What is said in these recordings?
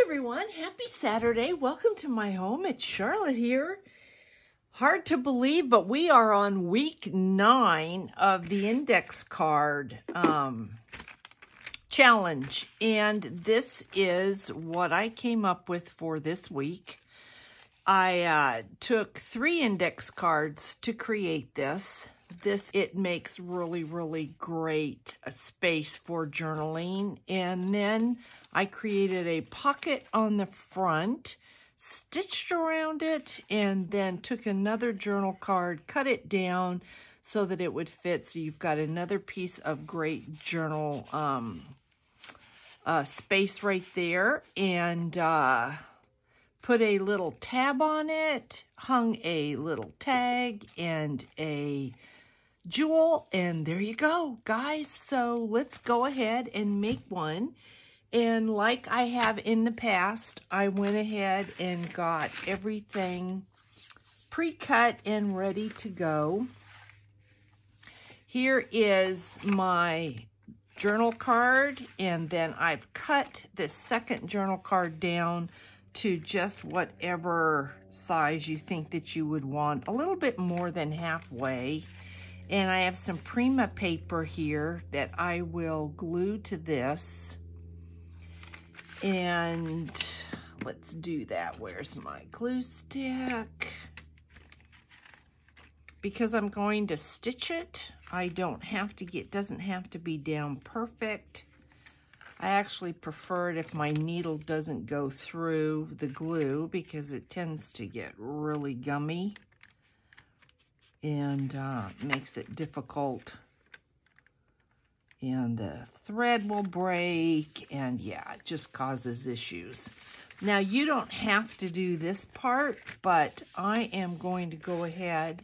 everyone, happy Saturday. Welcome to my home. It's Charlotte here. Hard to believe, but we are on week 9 of the index card challenge. And this is what I came up with for this week. I took 3 index cards to create this. It makes really great space for journaling. And then I created a pocket on the front, stitched around it, and then took another journal card, cut it down so that it would fit. So you've got another piece of great journal space right there. And put a little tab on it, hung a little tag and a jewel, and there you go, guys. So let's go ahead and make one. And like I have in the past, I went ahead and got everything pre-cut and ready to go. Here is my journal card, and then I've cut the second journal card down to just whatever size you think that you would want, a little bit more than halfway. And I have some Prima paper here that I will glue to this. And let's do that. Where's my glue stick? Because I'm going to stitch it, I don't have to doesn't have to be down perfect. I actually prefer it if my needle doesn't go through the glue because it tends to get really gummy and makes it difficult. And the thread will break, and yeah, it just causes issues. Now, you don't have to do this part, but I am going to go ahead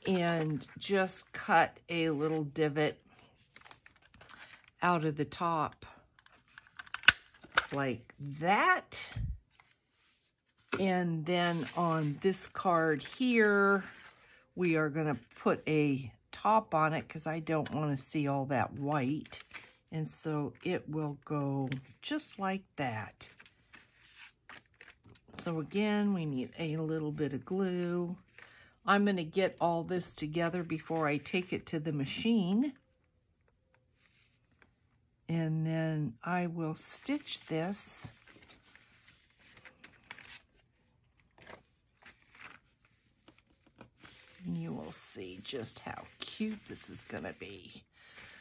and just cut a little divot out of the top like that. And then on this card here, we are going to put a top on it because I don't want to see all that white. And so it will go just like that. So again, we need a little bit of glue. I'm going to get all this together before I take it to the machine. And then I will stitch this. And you will see just how cute this is going to be.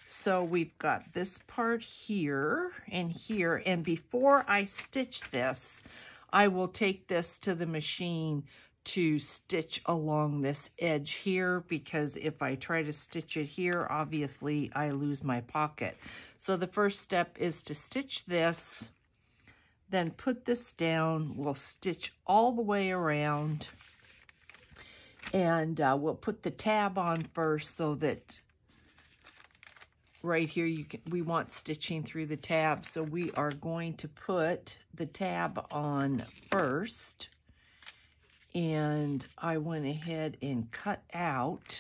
So we've got this part here and here. And before I stitch this, I will take this to the machine to stitch along this edge here, because if I try to stitch it here, obviously I lose my pocket. So the first step is to stitch this, then put this down. We'll stitch all the way around, and we'll put the tab on first so that right here we want stitching through the tab. So we are going to put the tab on first. And I went ahead and cut out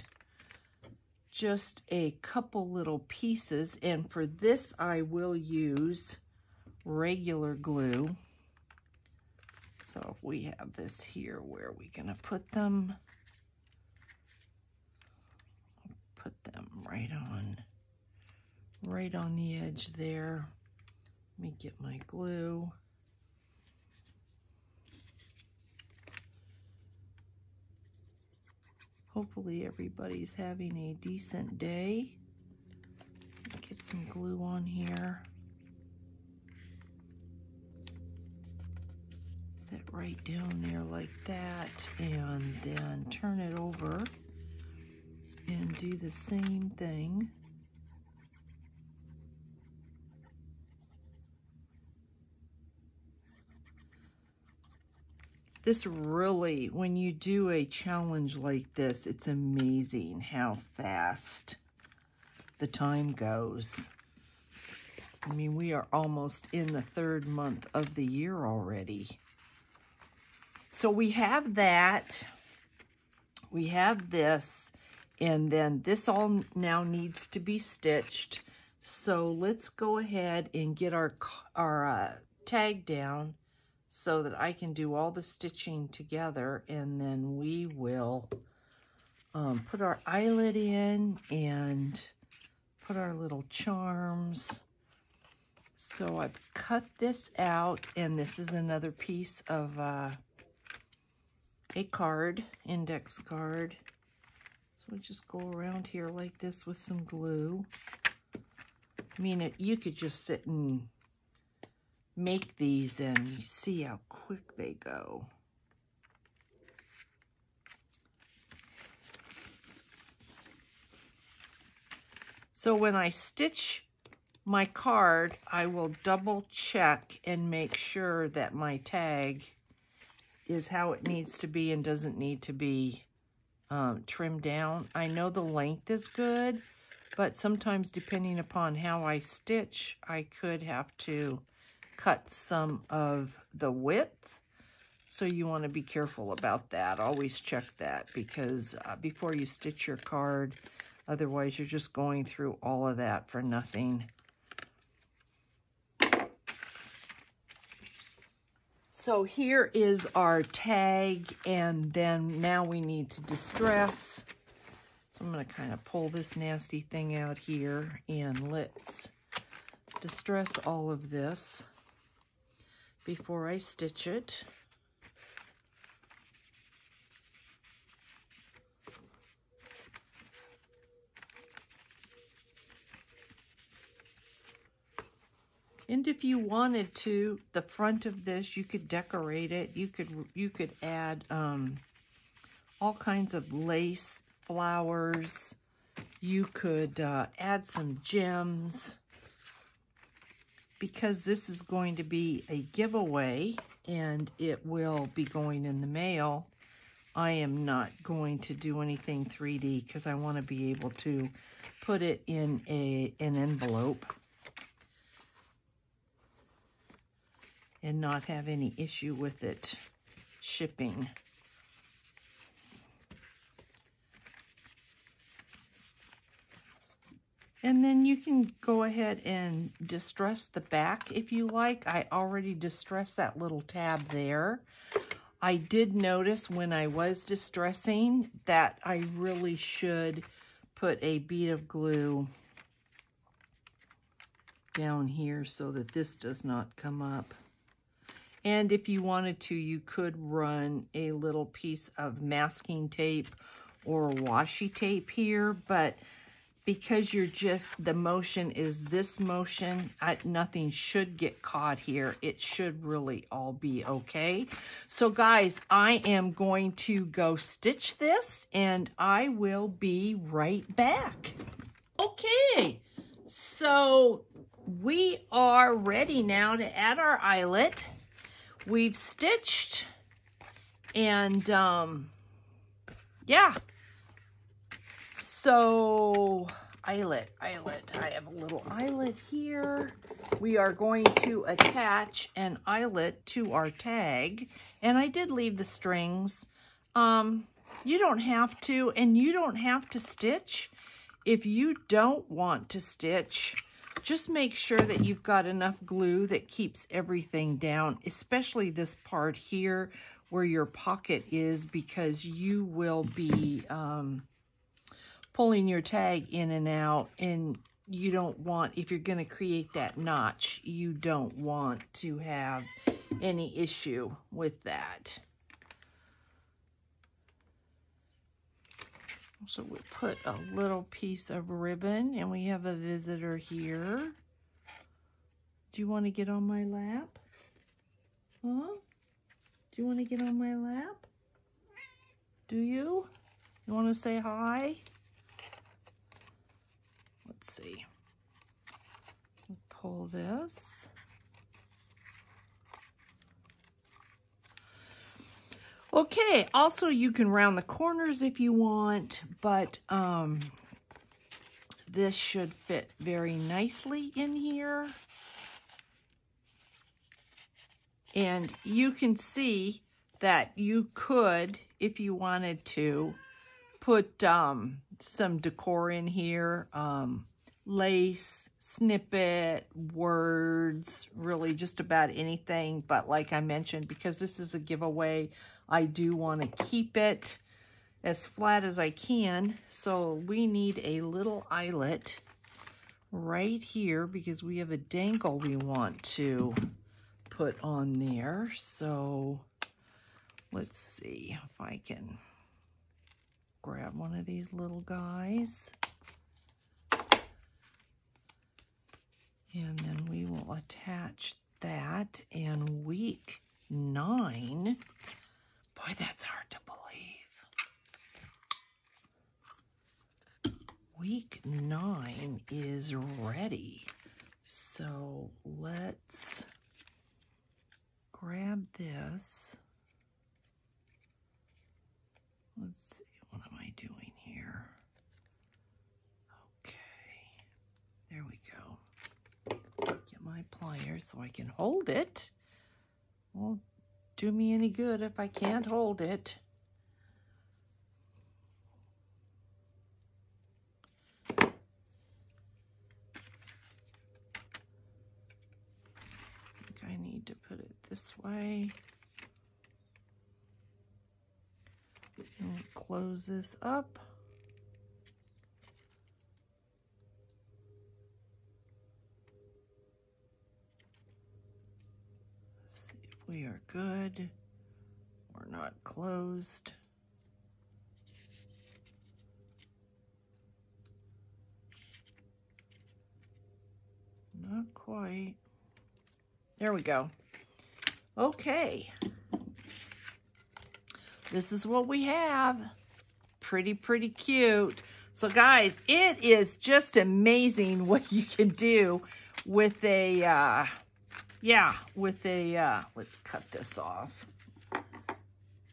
just a couple little pieces. And for this, I will use regular glue. So if we have this here, where are we going to put them? Put them right on the edge there. Let me get my glue. Hopefully everybody's having a decent day. Get some glue on here. Put that right down there like that, and then turn it over and do the same thing. This really, when you do a challenge like this, it's amazing how fast the time goes. I mean, we are almost in the 3rd month of the year already. So we have that, we have this, and then this all now needs to be stitched. So let's go ahead and get our tag down. so that I can do all the stitching together, and then we will put our eyelet in and put our little charms. So I've cut this out, and this is another piece of a card, index card. So we just go around here like this with some glue. I mean, you could just sit and make these and you see how quick they go. So when I stitch my card, I will double check and make sure that my tag is how it needs to be and doesn't need to be trimmed down. I know the length is good, but sometimes depending upon how I stitch, I could have to cut some of the width. So you want to be careful about that. Always check that, because before you stitch your card, otherwise you're just going through all of that for nothing. So here is our tag, and then now we need to distress. So I'm going to kind of pull this nasty thing out here, and let's distress all of this before I stitch it. And if you wanted to, the front of this, you could decorate it. You could add all kinds of lace, flowers. You could add some gems. Because this is going to be a giveaway and it will be going in the mail, I am not going to do anything 3D because I want to be able to put it in an envelope and not have any issue with it shipping. And then you can go ahead and distress the back if you like. I already distressed that little tab there. I did notice when I was distressing that I really should put a bead of glue down here so that this does not come up. And if you wanted to, you could run a little piece of masking tape or washi tape here, but because the motion is this motion, nothing should get caught here. It should really all be okay. So guys, I am going to go stitch this and I will be right back. Okay, so we are ready now to add our eyelet. We've stitched and yeah. So eyelet, I have a little eyelet here. We are going to attach an eyelet to our tag, and I did leave the strings. You don't have to, and you don't have to stitch. If you don't want to stitch, just make sure that you've got enough glue that keeps everything down, especially this part here where your pocket is, because you will be pulling your tag in and out, and you don't want, if you're going to create that notch, you don't want to have any issue with that. So we put a little piece of ribbon, and we have a visitor here. Do you want to get on my lap? Huh? Do you want to get on my lap? Do you? You want to say hi? Let's see. Pull this. Okay, also you can round the corners if you want, but this should fit very nicely in here. And you can see that you could, if you wanted to, put some decor in here, lace, snippet, words, really just about anything. But like I mentioned, because this is a giveaway, I do want to keep it as flat as I can. So we need a little eyelet right here because we have a dangle we want to put on there. So let's see if I can grab one of these little guys. And then we will attach that. And week 9, boy, that's hard to believe. Week 9 is ready. So let's grab this. Let's see, what am I doing here? Okay, there we go. Get my pliers so I can hold it. Won't do me any good if I can't hold it. I think I need to put it this way. And close this up. We are good. We're not closed. Not quite. There we go. Okay. This is what we have. Pretty cute. So guys, it is just amazing what you can do with a, let's cut this off.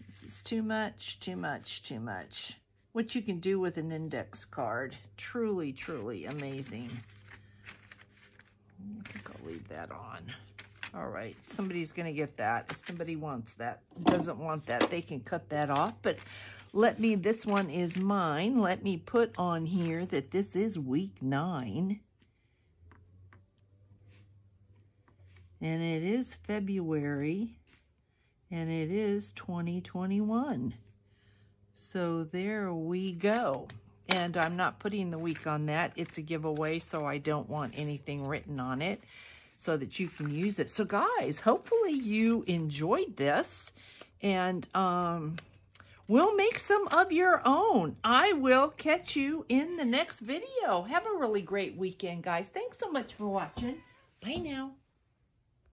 This is too much. What you can do with an index card. Truly amazing. I think I'll leave that on. All right, somebody's gonna get that. If somebody wants that, doesn't want that, they can cut that off. But this one is mine. Let me put on here that this is week 9. And it is February, and it is 2021. So there we go. And I'm not putting the week on that. It's a giveaway, so I don't want anything written on it so that you can use it. So guys, hopefully you enjoyed this, and we'll make some of your own. I will catch you in the next video. Have a really great weekend, guys. Thanks so much for watching. Bye now.